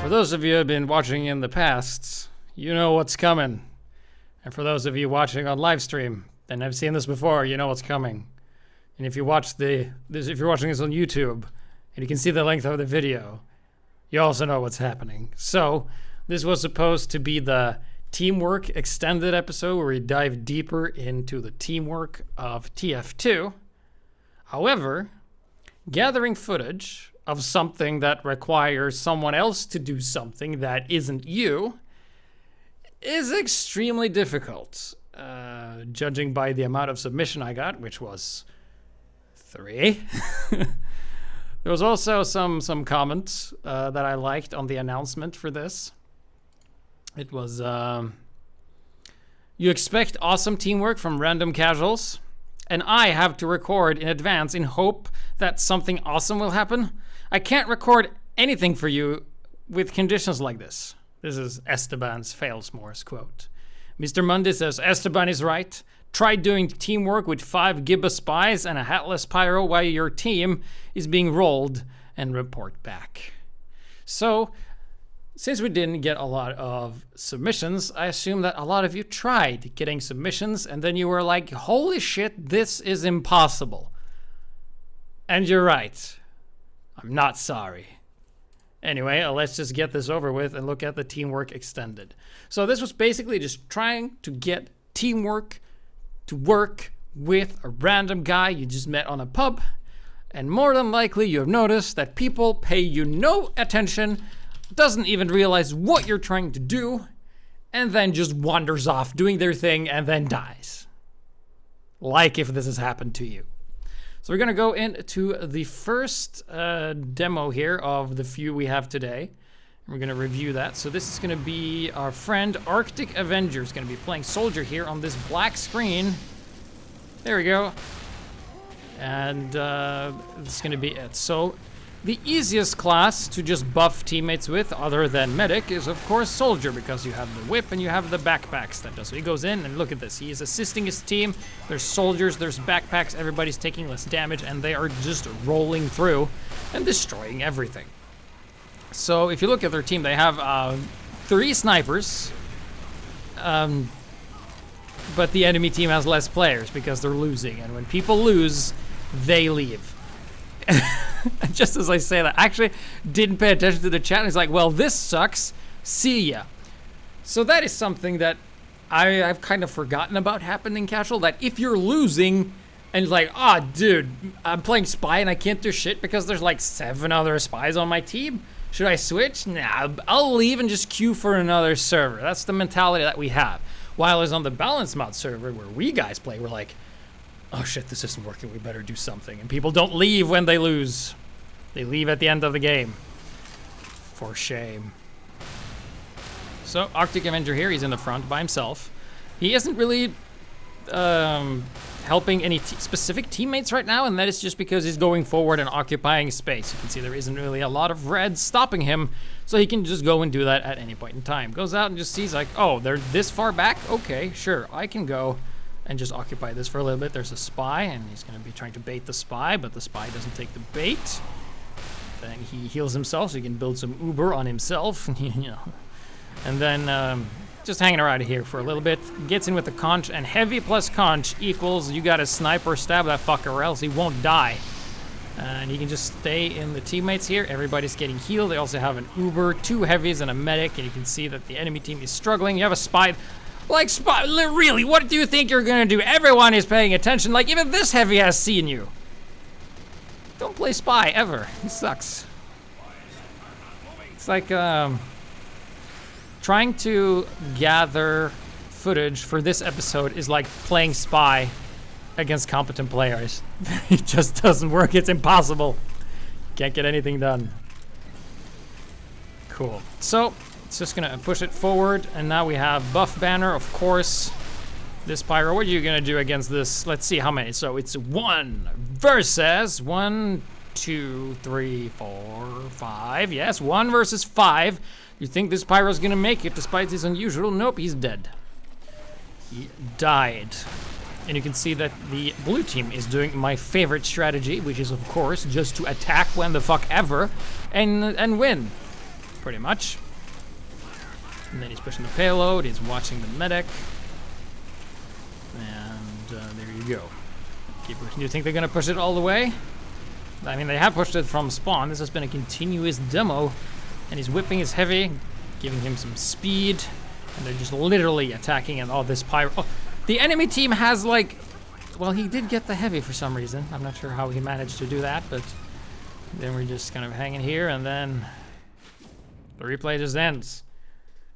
For those of you who have been watching in the past, you know what's coming. And for those of you watching on live stream, and have seen this before, you know what's coming. And if you watch if you're watching this on YouTube, and you can see the length of the video, you also know what's happening. So, this was supposed to be the Teamwork extended episode where we dive deeper into the teamwork of TF2. However, gathering footage of something that requires someone else to do something that isn't you is extremely difficult. Judging by the amount of submission I got, which was 3. There was also some comments that I liked on the announcement for this. It was, you expect awesome teamwork from random casuals, and I have to record in advance in hope that something awesome will happen. I can't record anything for you with conditions like this. This is Esteban's Failsmore's quote. Mr. Mundy says, Esteban is right. Try doing teamwork with 5 Gibba spies and a hatless pyro while your team is being rolled and report back. So, since we didn't get a lot of submissions, I assume that a lot of you tried getting submissions and then you were like, holy shit, this is impossible. And you're right. I'm not sorry. Anyway, let's just get this over with and look at the Teamwork Extended. So this was basically just trying to get teamwork to work with a random guy you just met on a pub. And more than likely, you have noticed that people pay you no attention, doesn't even realize what you're trying to do, and then just wanders off doing their thing and then dies. Like if this has happened to you. So we're gonna go into the first demo here of the few we have today. And we're gonna review that. So this is gonna be our friend Arctic Avenger is gonna be playing Soldier here on this black screen. There we go. And this is gonna be it. So the easiest class to just buff teammates with, other than Medic, is of course Soldier, because you have the whip and you have the backpacks that does. So he goes in and look at this. He is assisting his team. There's soldiers, there's backpacks, everybody's taking less damage, and they are just rolling through and destroying everything. So if you look at their team, they have 3 snipers, but the enemy team has less players because they're losing, and when people lose, they leave. Just as I say that, I actually didn't pay attention to the chat. It's like, well, this sucks. See ya. So that is something that I've kind of forgotten about happening casual. That if you're losing and it's like, ah, dude, I'm playing spy and I can't do shit because there's like 7 other spies on my team. Should I switch? Nah, I'll leave and just queue for another server. That's the mentality that we have. While as on the balance mod server where we guys play, we're like, oh shit, this isn't working, we better do something. And people don't leave when they lose. They leave at the end of the game. For shame. So, Arctic Avenger here, he's in the front by himself. He isn't really helping any specific teammates right now, and that is just because he's going forward and occupying space. You can see there isn't really a lot of red stopping him, so he can just go and do that at any point in time. Goes out and just sees like, oh, they're this far back? Okay, sure, I can go and just occupy this for a little bit. There's a spy, and he's going to be trying to bait the spy, but the spy doesn't take the bait. Then he heals himself, so he can build some Uber on himself, you know. And then just hanging around here for a little bit. Gets in with the conch, and heavy plus conch equals you got to sniper stab that fucker or else he won't die. And you can just stay in the teammates here. Everybody's getting healed. They also have an Uber, 2 heavies, and a medic, and you can see that the enemy team is struggling. You have a spy. Like, spy, really, what do you think you're gonna do? Everyone is paying attention. Like, even this heavy has seen you. Don't play spy, ever. It sucks. It's like, trying to gather footage for this episode is like playing spy against competent players. It just doesn't work. It's impossible. Can't get anything done. Cool. So, it's just gonna push it forward, and now we have buff banner, of course. This pyro, what are you gonna do against this? Let's see how many. So it's 1 versus 1, 2, 3, 4, 5. Yes, 1 versus 5. You think this pyro's gonna make it despite his unusual? Nope, he's dead. He died. And you can see that the blue team is doing my favorite strategy, which is of course just to attack when the fuck ever and win. pretty much. And then he's pushing the payload, he's watching the medic. And there you go. Do you think they're gonna push it all the way? I mean, they have pushed it from spawn. This has been a continuous demo. And he's whipping his heavy, giving him some speed. And they're just literally attacking and all this pyro. Oh, the enemy team has like, well, he did get the heavy for some reason. I'm not sure how he managed to do that, but then we're just kind of hanging here and then the replay just ends.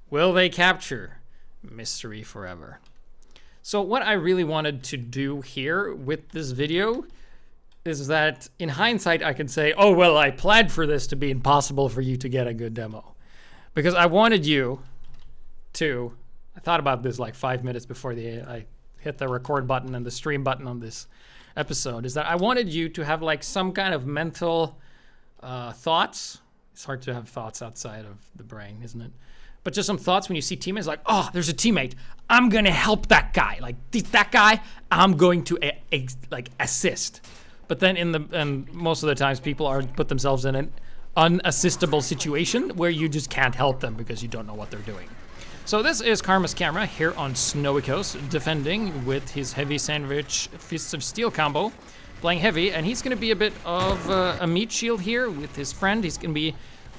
Will they capture? Mystery forever. So what I really wanted to do here with this video is that in hindsight I can say, oh, well, I planned for this to be impossible for you to get a good demo. Because I wanted you to, I thought about this like 5 minutes before I hit the record button and the stream button on this episode, is that I wanted you to have like some kind of mental thoughts. It's hard to have thoughts outside of the brain, isn't it? But just some thoughts when you see teammates like, oh, there's a teammate. I'm going to help that guy. Like that guy, I'm going to like assist. But then and most of the times people put themselves in an unassistable situation where you just can't help them because you don't know what they're doing. So this is Karma's camera here on Snowy Coast, defending with his heavy sandwich Fists of Steel combo, playing heavy, and he's going to be a bit of a meat shield here with his friend. He's going to be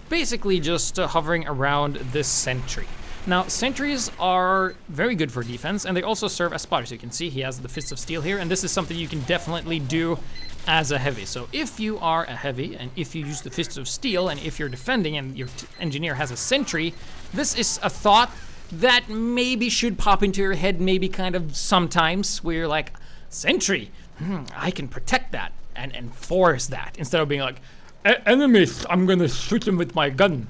basically just hovering around this sentry. Now, sentries are very good for defense, and they also serve as spotters. You can see he has the Fists of Steel here, and this is something you can definitely do as a heavy. So if you are a heavy, and if you use the Fists of Steel, and if you're defending and your engineer has a sentry, this is a thought that maybe should pop into your head maybe kind of sometimes, where you're like, sentry, I can protect that and enforce that, instead of being like, enemies, I'm gonna shoot them with my gun.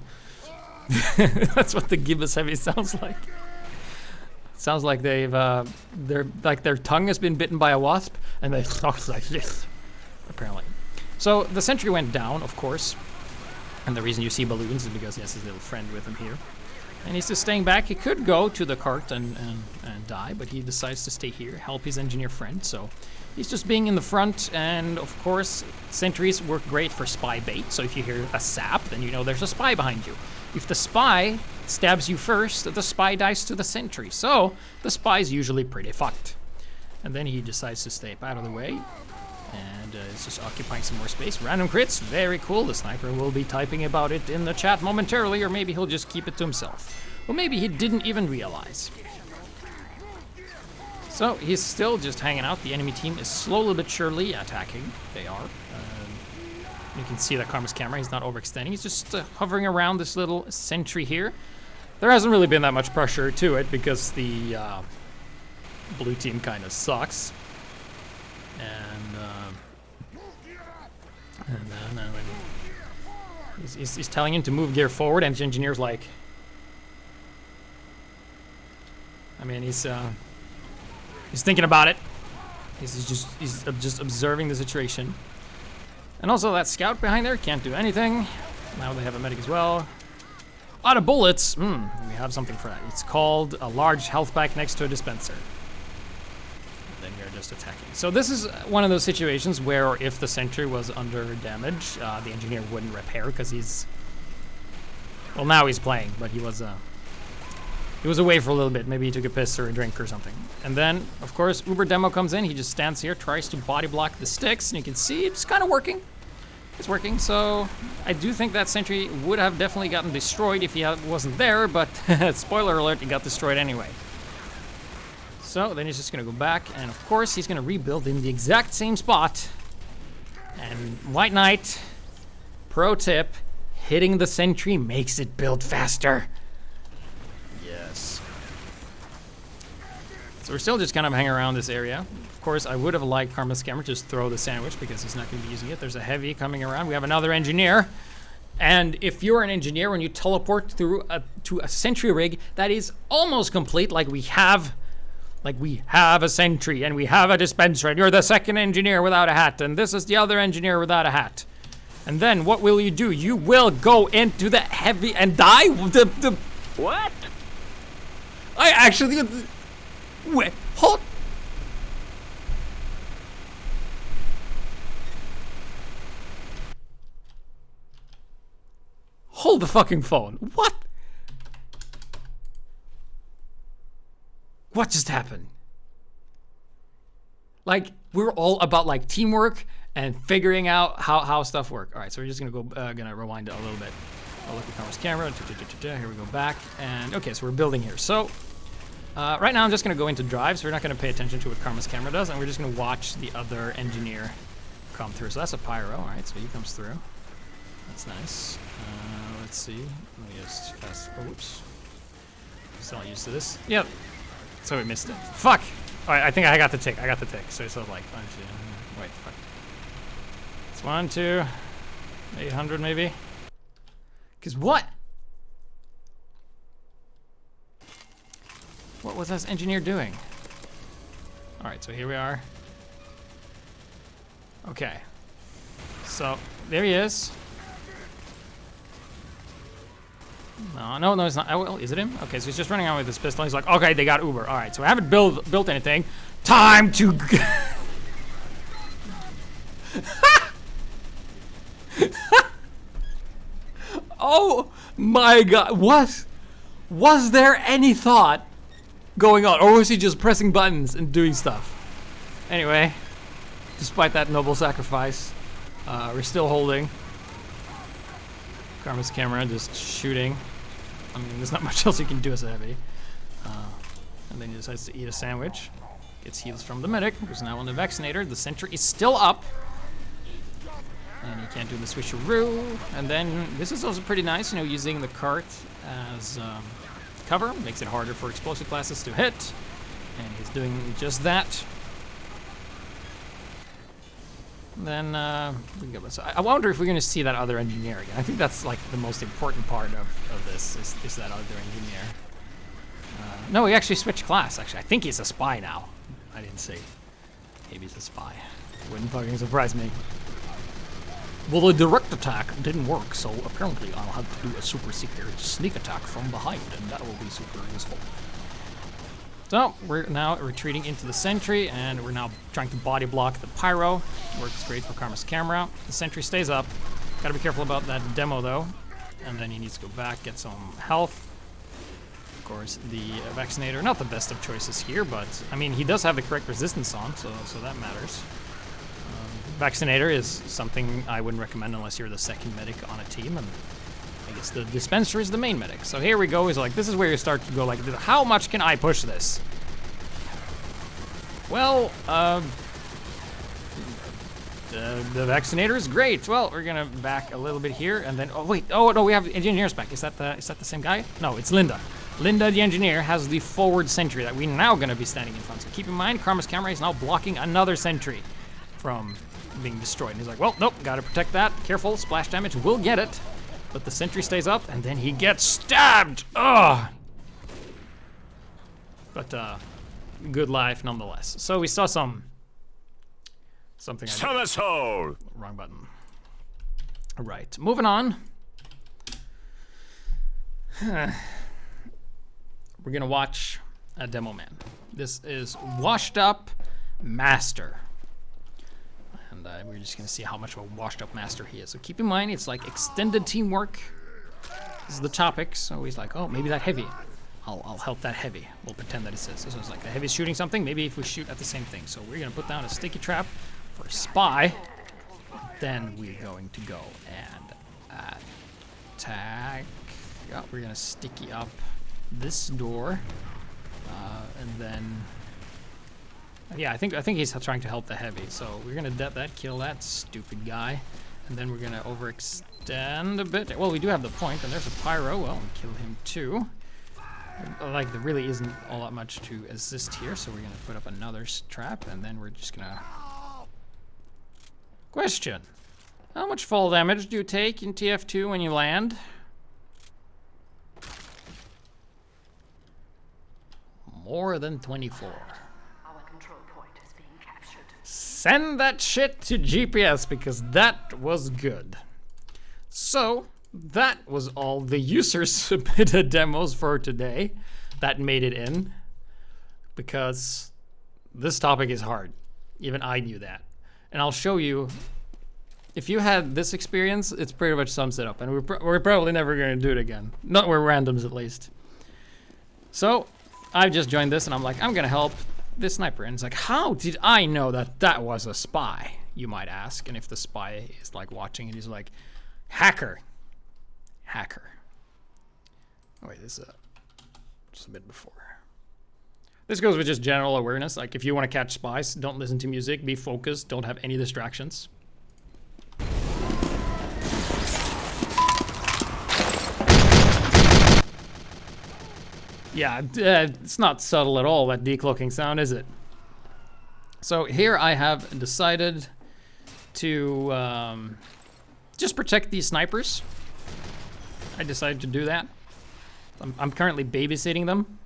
That's what the gibbous heavy sounds like. It sounds like their tongue has been bitten by a wasp and they talk like this, apparently. So the sentry went down, of course, and the reason you see balloons is because he has his little friend with him here. And he's just staying back. He could go to the cart and die, but he decides to stay here, help his engineer friend. So he's just being in the front, and of course, sentries work great for spy bait. So if you hear a sap, then you know there's a spy behind you. If the spy stabs you first, the spy dies to the sentry. So the spy's usually pretty fucked. And then he decides to stay out of the way, and is just occupying some more space. Random crits, very cool. The sniper will be typing about it in the chat momentarily, or maybe he'll just keep it to himself. Or maybe he didn't even realize. So he's still just hanging out. The enemy team is slowly but surely attacking. They are. You can see that Karma's camera, he's not overextending. He's just hovering around this little sentry here. There hasn't really been that much pressure to it because the blue team kind of sucks. And then he's telling him to move gear forward, and the engineer's like, I mean, he's thinking about it. He's just observing the situation. And also that scout behind there can't do anything. Now they have a medic as well. A lot of bullets. We have something for that. It's called a large health pack next to a dispenser. Then you're just attacking. So this is one of those situations where if the sentry was under damage, the engineer wouldn't repair because he's, well, now he's playing, but he was away for a little bit. Maybe he took a piss or a drink or something. And then, of course, Uber Demo comes in. He just stands here, tries to body block the sticks, and you can see it's kind of working. It's working, so I do think that sentry would have definitely gotten destroyed if he wasn't there, but spoiler alert, he got destroyed anyway. So then he's just gonna go back, and of course he's gonna rebuild in the exact same spot. And White Knight, pro tip, hitting the sentry makes it build faster. Yes. So we're still just kind of hanging around this area. Of course, I would have liked Karma's camera just throw the sandwich because he's not going to be using it. There's a heavy coming around. We have another engineer. And if you're an engineer, when you teleport through to a sentry rig that is almost complete, like we have a sentry and we have a dispenser, and you're the second engineer without a hat, and this is the other engineer without a hat. And then what will you do? You will go into the heavy and die? What? I actually... Wait, hold... Hold the fucking phone. What? What just happened? Like, we're all about like teamwork and figuring out how stuff work. All right, so we're just gonna rewind it a little bit. I'll look at Karma's camera. Here we go back. And okay, so we're building here. So right now I'm just gonna go into drive, so we're not gonna pay attention to what Karma's camera does, and we're just gonna watch the other engineer come through. So that's a pyro. All right, so he comes through. That's nice. Let's see. Let me just oh, whoops. Still not used to this. Yep. So we missed it. Fuck. All right, I think I got the tick. So it's like, wait, fuck. It's 1, 2, 800 maybe. Cause what? What was this engineer doing? All right, so here we are. Okay. So there he is. No, it's not. Oh, well, is it him? Okay, so he's just running around with his pistol. He's like, okay, they got Uber. All right, so I haven't built anything. Time to. Oh my God! Was there any thought going on, or was he just pressing buttons and doing stuff? Anyway, despite that noble sacrifice, we're still holding. Karma's camera just shooting. I mean, there's not much else you can do as a heavy. And then he decides to eat a sandwich. Gets heals from the medic, who's now on the vaccinator. The sentry is still up. And you can't do the switcheroo. And then this is also pretty nice, you know, using the cart as cover. Makes it harder for explosive classes to hit. And he's doing just that. Then I wonder if we're going to see that other engineer again. I think that's like the most important part of this is that other engineer. No, he actually switched class. Actually, I think he's a spy now. I didn't see. Maybe he's a spy. Wouldn't fucking surprise me. Well, the direct attack didn't work, so apparently I'll have to do a super secret sneak attack from behind, and that will be super useful. So we're now retreating into the sentry, and we're now trying to body block the pyro. Works great for Karma's camera. The sentry stays up. Gotta be careful about that demo though. And then he needs to go back, get some health. Of course, the vaccinator, not the best of choices here, but I mean, he does have the correct resistance on, so that matters. Vaccinator is something I wouldn't recommend unless you're the second medic on a team, and I guess the dispenser is the main medic. So here we go. He's like, this is where you start to go like, how much can I push this? Well, the vaccinator is great. Well, we're gonna back a little bit here, and then oh no, we have the engineers back. Is that the same guy? No, it's Linda. Linda, the engineer, has the forward sentry that we're now gonna be standing in front. So keep in mind, Karma's camera is now blocking another sentry from being destroyed. And he's like, well, nope, gotta protect that. Careful, splash damage will get it. But the sentry stays up, and then he gets stabbed. Ugh. But good life nonetheless. So we saw something. Somersault. Wrong button. All right, moving on. We're gonna watch a demo man. This is Washed Up Master. And we're just gonna see how much of a washed up master he is. So keep in mind, it's like extended teamwork. This is the topic. So he's like, oh, maybe that heavy. I'll help that heavy. We'll pretend that it says. So it's like the heavy's shooting something. Maybe if we shoot at the same thing. So we're gonna put down a sticky trap for spy. Then we're going to go and attack. Yeah, we're gonna sticky up this door, and then. Yeah, I think he's trying to help the heavy. So we're gonna kill that stupid guy, and then we're gonna overextend a bit. Well, we do have the point, and there's a pyro. Well, we kill him too. Like there really isn't all that much to assist here, so we're gonna put up another trap, and then we're just gonna. Question: how much fall damage do you take in TF2 when you land? More than 24. Send that shit to GPS because that was good. So that was all the user submitted demos for today that made it in, because this topic is hard. Even I knew that. And I'll show you if you had this experience, it's pretty much sums it up. And we're probably never going to do it again. Not with randoms, at least. So, I've just joined this, and I'm like, I'm going to help this sniper. And it's like, how did I know that that was a spy, you might ask. And if the spy is, like, watching it, he's like, hacker. Hacker. Oh, wait, this is just a bit before. This goes with just general awareness. Like, if you want to catch spies, don't listen to music, be focused, don't have any distractions. Yeah, it's not subtle at all, that decloaking sound, is it? So here I have decided to just protect these snipers. I decided to do that. I'm currently babysitting them.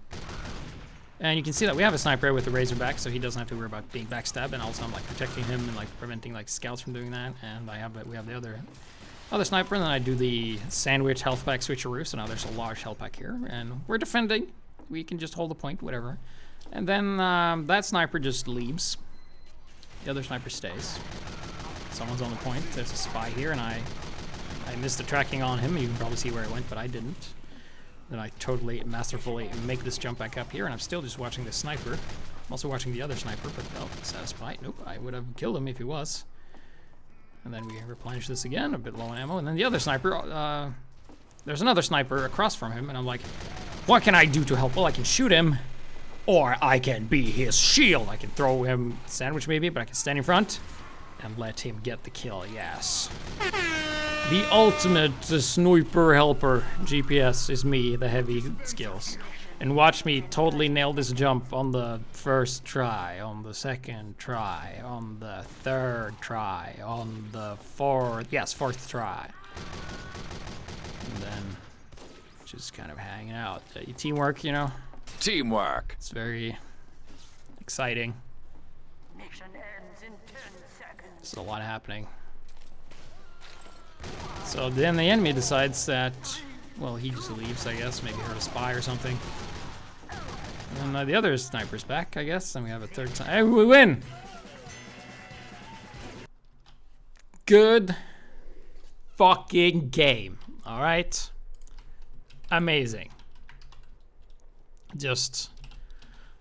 And you can see that we have a sniper with a razorback, so he doesn't have to worry about being backstabbed. And also I'm like protecting him and like preventing like scouts from doing that. And we have the other sniper, and then I do the sandwich health pack switcheroo. So now there's a large health pack here, and we're defending. We can just hold the point, whatever. And then that sniper just leaves. The other sniper stays. Someone's on the point. There's a spy here, and I missed the tracking on him. You can probably see where it went, but I didn't. Then I totally masterfully make this jump back up here, and I'm still just watching the sniper. I'm also watching the other sniper, but oh, is that a spy? Nope, I would have killed him if he was. And then we replenish this again, a bit low on ammo, and then the other sniper, there's another sniper across from him, and I'm like, what can I do to help? Well, I can shoot him, or I can be his shield. I can throw him a sandwich maybe, but I can stand in front and let him get the kill, yes. The ultimate sniper helper GPS is me, the heavy skills. And watch me totally nail this jump on the first try, on the second try, on the third try, on the fourth try. And then just kind of hanging out. Teamwork, you know? Teamwork. It's very exciting. Mission ends in 10 seconds. There's a lot happening. So then the enemy decides that, well, he just leaves, I guess. Maybe heard a spy or something. And then the other sniper's back, I guess. And we have a third time. Hey, we win! Good fucking game. Alright? Amazing. Just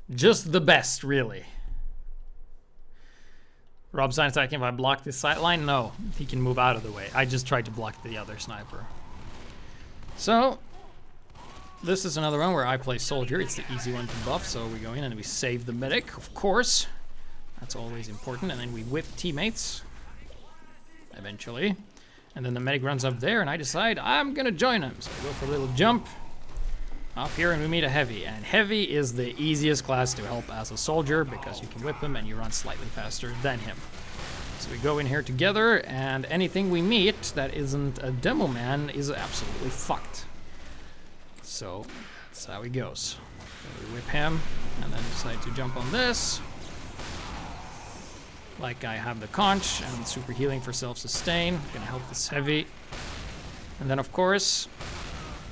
the best, really. Rob's not attacking if I block this sight line? No, he can move out of the way. I just tried to block the other sniper. So, this is another one where I play soldier. It's the easy one to buff, so we go in and we save the medic, of course. That's always important. And then we whip teammates, eventually. And then the medic runs up there, and I decide I'm gonna join him. So I go for a little jump up here, and we meet a heavy. And heavy is the easiest class to help as a soldier because you can whip him and you run slightly faster than him. So we go in here together, and anything we meet that isn't a demo man is absolutely fucked. So that's how he goes. So we whip him, and then decide to jump on this. Like I have the conch and super healing for self-sustain. Gonna help this heavy. And then of course,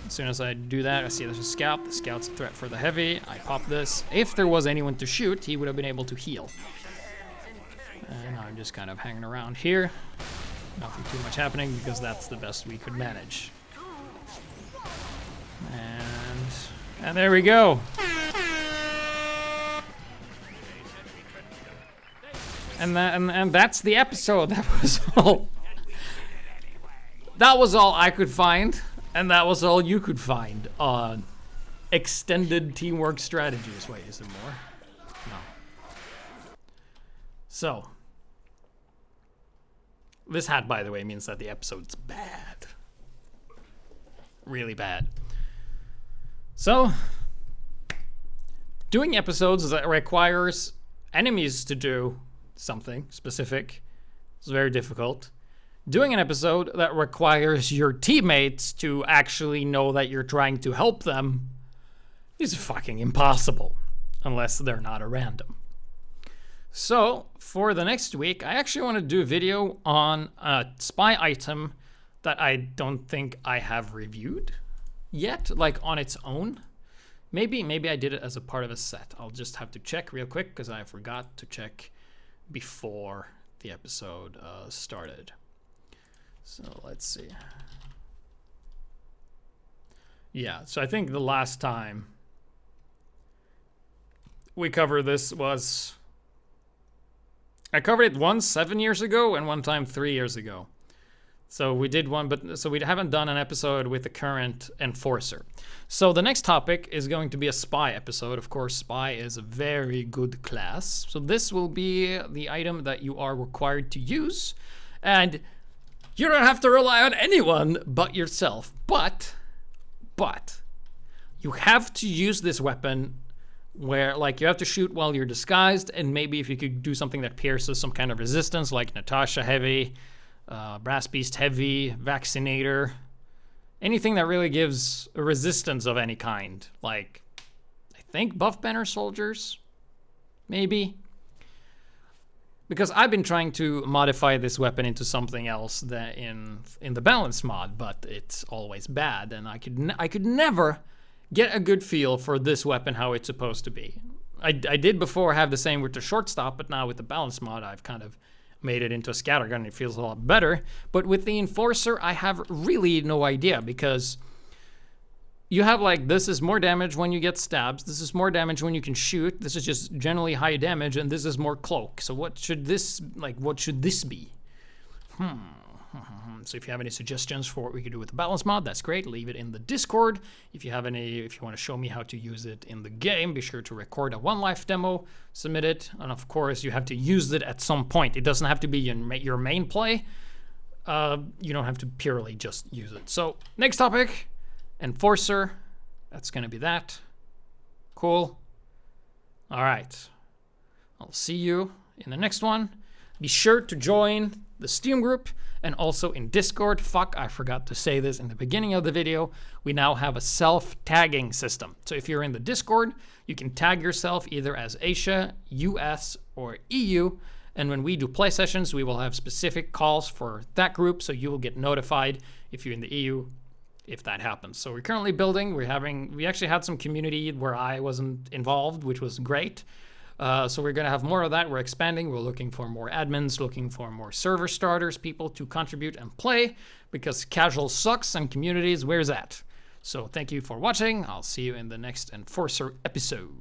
as soon as I do that, I see there's a scout. The scout's a threat for the heavy. I pop this. If there was anyone to shoot, he would have been able to heal. And I'm just kind of hanging around here. Nothing too much happening because that's the best we could manage. And there we go. And that's the episode. That was all. That was all I could find. And that was all you could find on extended teamwork strategies. Wait, is there more? No. So, this hat, by the way, means that the episode's bad. Really bad. So, doing episodes that requires enemies to do something specific is very difficult. Doing an episode that requires your teammates to actually know that you're trying to help them is fucking impossible, unless they're not a random. So, for the next week, I actually want to do a video on a spy item that I don't think I have reviewed yet, like on its own. Maybe I did it as a part of a set. I'll just have to check real quick, because I forgot to check before the episode started. So let's see. Yeah, so I think the last time we covered this was... I covered it once 7 years ago and one time 3 years ago. So we did one, but so we haven't done an episode with the current enforcer. So the next topic is going to be a spy episode. Of course, spy is a very good class. So this will be the item that you are required to use. And you don't have to rely on anyone but yourself. But you have to use this weapon where, like, you have to shoot while you're disguised, and maybe if you could do something that pierces some kind of resistance, like Natasha Heavy, Brass Beast Heavy, Vaccinator, anything that really gives a resistance of any kind, like, I think Buff Banner Soldiers, maybe? Because I've been trying to modify this weapon into something else that in the balance mod, but it's always bad, and I could never get a good feel for this weapon, how it's supposed to be. I did before have the same with the shortstop, but now with the balance mod, I've kind of made it into a scattergun. It feels a lot better. But with the enforcer, I have really no idea, because you have, like, this is more damage when you get stabs, this is more damage when you can shoot, this is just generally high damage, and this is more cloak. So what should this be? So if you have any suggestions for what we could do with the balance mod, that's great. Leave it in the Discord. If you want to show me how to use it in the game, be sure to record a one life demo, submit it, and of course you have to use it at some point. It doesn't have to be your main play. You don't have to purely just use it. So next topic, enforcer. That's gonna be that. Cool. All right. I'll see you in the next one. Be sure to join the Steam group and also in Discord. Fuck, I forgot to say this in the beginning of the video. We now have a self-tagging system. So if you're in the Discord, you can tag yourself either as Asia, US, or EU. And when we do play sessions, we will have specific calls for that group, so you will get notified if you're in the EU if that happens. So we're currently building. We actually had some community where I wasn't involved, which was great. So we're going to have more of that. We're expanding. We're looking for more admins, looking for more server starters, people to contribute and play, because casual sucks and communities, where's that? So thank you for watching. I'll see you in the next Enforcer episode.